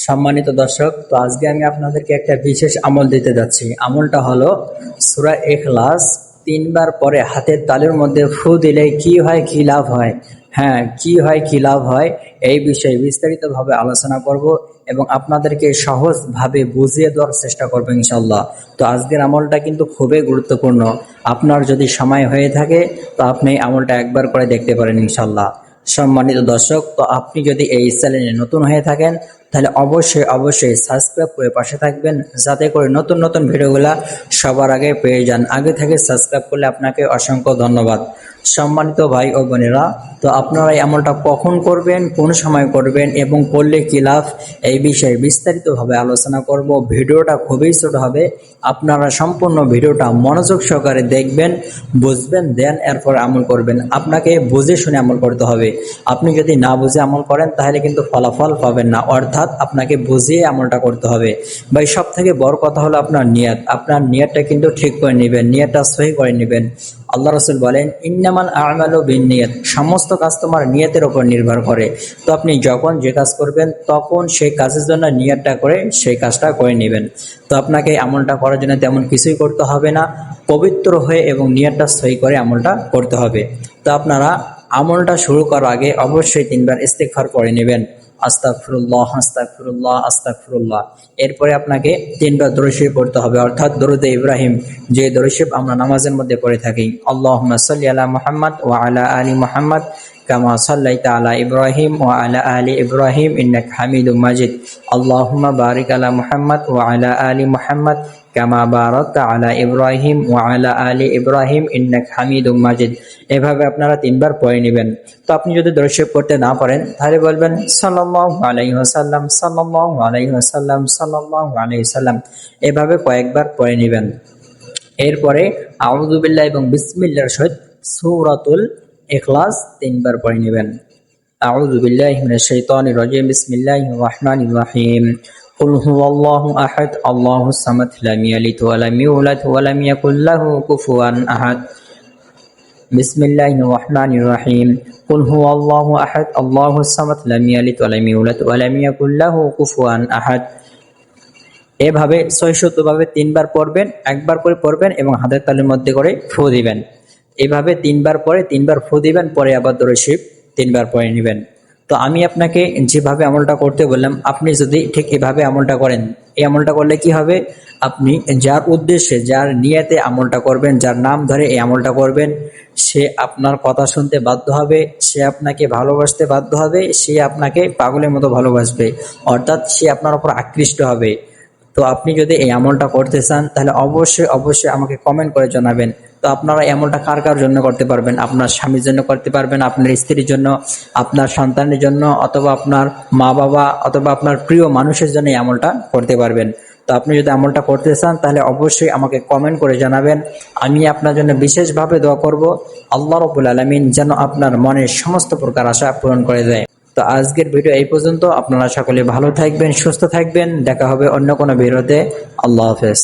সম্মানিত দর্শক, তো আজকে আমি আপনাদেরকে একটা বিশেষ আমল দিতে যাচ্ছি। আমলটা হলো সূরা ইখলাস 3 বার পরে হাতের তালুর মধ্যে ফু দিলে কি হয়, কি লাভ হয়। হ্যাঁ, কি হয়, কি লাভ হয় এই বিষয়ে বিস্তারিতভাবে আলোচনা করব এবং আপনাদেরকে সহজভাবে বুঝিয়ে দেওয়ার চেষ্টা করবো ইনশাল্লাহ। তো আজকের আমলটা কিন্তু খুবই গুরুত্বপূর্ণ। আপনার যদি সময় হয়ে থাকে তো আপনি আমলটা একবার করে দেখতে পারেন ইনশাল্লাহ। সম্মানিত দর্শক, তো আপনি যদি এই চ্যানেলে নতুন হয়ে থাকেন তাহলে অবশ্যই সাবস্ক্রাইব করে পাশে থাকবেন, যাতে করে নতুন নতুন ভিডিওগুলা সবার আগে পেয়ে যান। আগে থেকে সাবস্ক্রাইব করলে আপনাকে অসংখ্য ধন্যবাদ। সম্মানিত ভাই ও বোনেরা, তো আপনারা এই আমলটা কখন করবেন, কোন সময় করবেন এবং করলে কি লাভ এই বিষয়ে বিস্তারিতভাবে আলোচনা করব। ভিডিওটা খুবই ছোট হবে, আপনারা সম্পূর্ণ ভিডিওটা মনোযোগ সহকারে দেখবেন, বুঝবেন, দেন এরপর আমল করবেন। আপনাকে বুঝে শুনে আমল করতে হবে। আপনি যদি না বুঝে আমল করেন তাহলে কিন্তু ফলাফল পাবেন না, অর্থাৎ আপনাকে বুঝিয়ে আমলটা করতে হবে। ভাই, সব থেকে বড় কথা হলো আপনার নিয়ত। আপনার নিয়তটা কিন্তু ঠিক করে নেবেন, নিয়তটা সহি করে নেবেন। আল্লাহ রাসূল বলেন, ইন্নামাল আ'মালু বিন্নিয়াত, সমস্ত কাজ তোমার নিয়তের উপর নির্ভর করে। তো আপনি যখন যে কাজ করবেন তখন সেই কাজের জন্য নিয়তটা করে সেই কাজটা করে নেবেন। তো আপনাকে আমলটা করার জন্য তেমন কিছুই করতে হবে না, পবিত্র হয়ে এবং নিয়তটা সহি করে আমলটা করতে হবে। তো আপনারা আমলটা শুরু করার আগে অবশ্যই 3 বার ইস্তিগফার পড়ে নেবেন, আস্তাগফিরুল্লাহ আস্তাগফিরুল্লাহ আস্তাগফিরুল্লাহ। এরপরে আপনাকে 3 বার দরুদ শরীফ পড়তে হবে, অর্থাৎ দরুদে ইব্রাহিম, যে দরুদ শরীফ আমরা নামাজের মধ্যে পড়ে থাকি। আল্লাহুম্মা সাল্লি আলা মুহাম্মাদ ওয়া আলা আলি মুহাম্মাদ কামা সাল্লাইতা আলা ইব্রাহিম ওয়া আলা আলি ইব্রাহিম ইন্নাকা হামিদুম মাজিদ। আল্লাহুম্মা বারিক আলা মুহাম্মাদ ওয়া আলা আলি মুহাম্মাদ কামা বারাকতা আলা ইব্রাহিম ওয়া আলা আলি ইব্রাহিম ইন্নাকা হামিদুম মাজিদ। এভাবে আপনারা 3 বার পড়ে নেবেন। তো আপনি যদি দরুদ শরীফ পড়তে না পারেন তাহলে বলবেন সাল্লাল্লাহু আলাইহি ওয়াসাল্লাম সাল্লাল্লাহু আলাইহি ওয়াসাল্লাম সাল্লাল্লাহু আলাইহি ওয়াসাল্লাম। এভাবে কয়েকবার পড়ে নেবেন। এরপরে আউযু বিল্লাহি এবং বিসমিল্লাহর সহিত সূরাতুল ইখলাস 3 বার পড়ে নেবেন। আউযু বিল্লাহি মিনাশ শাইতানির রাজিম, বিসমিল্লাহির রহমানির রহিম। কুল হুয়াল্লাহু আহাদ, আল্লাহুস সামাদ, লাম ইয়ালিদ ওয়া লাম ইউলাদ ওয়া লাম ইয়াকুল লাহু কুফুয়ান আহাদ। বিসমিল্লাহির রহমানির রহিম। কুল হুয়াল্লাহু আহাদ, আল্লাহুস সামাদ, লাম ইয়ালিদ ওয়া লাম ইউলাদ ওয়া লাম ইয়াকুল লাহু কুফুয়ান আহাদ। এভাবে ৬০০ ভাবে 3 বার পড়বেন, একবার করে পড়বেন এবং হাতের তালুর মধ্যে করে ফু দিবেন। এভাবে 3 বার পরে 3 বার ফু দিবেন, পরে আবার দরুদ শরীফ 3 বার পড়ে নেবেন। তো আমি আপনাকে যেভাবে আমলটা করতে বললাম, আপনি যদি ঠিক এভাবে আমলটা করেন, এই আমলটা করলে কি হবে, আপনি যার উদ্দেশ্যে, যার নিয়তে আমলটা করবেন, যার নাম ধরে এই আমলটা করবেন, সে আপনার কথা শুনতে বাধ্য হবে, সে আপনাকে ভালোবাসতে বাধ্য হবে, সে আপনাকে পাগলের মতো ভালোবাসবে, অর্থাৎ সে আপনার উপর আকৃষ্ট হবে। তো আপনি যদি এই আমলটা করতে চান তাহলে অবশ্যই আমাকে কমেন্ট করে জানাবেন। তো আপনারা এই আমলটা কার কার জন্য করতে পারবেন? আপনার স্বামীর জন্য করতে পারবেন, আপনার স্ত্রীর জন্য, আপনার সন্তানের জন্য, অথবা আপনার মা বাবা, অথবা আপনার প্রিয় মানুষের জন্য এই আমলটা করতে পারবেন। তো আপনি যদি আমলটা করতে চান তাহলে অবশ্যই আমাকে কমেন্ট করে জানাবেন। আমি আপনার জন্য বিশেষভাবে দোয়া করব, আল্লাহ রাব্বুল আলামিন যেন আপনার মনের সমস্ত প্রকার আশা পূরণ করে দেয়। তো আজকের ভিডিও এই পর্যন্ত। আপনারা সকলে ভালো থাকবেন, সুস্থ থাকবেন। দেখা হবে অন্য কোনো ভিডিওতে। আল্লাহ হাফেজ।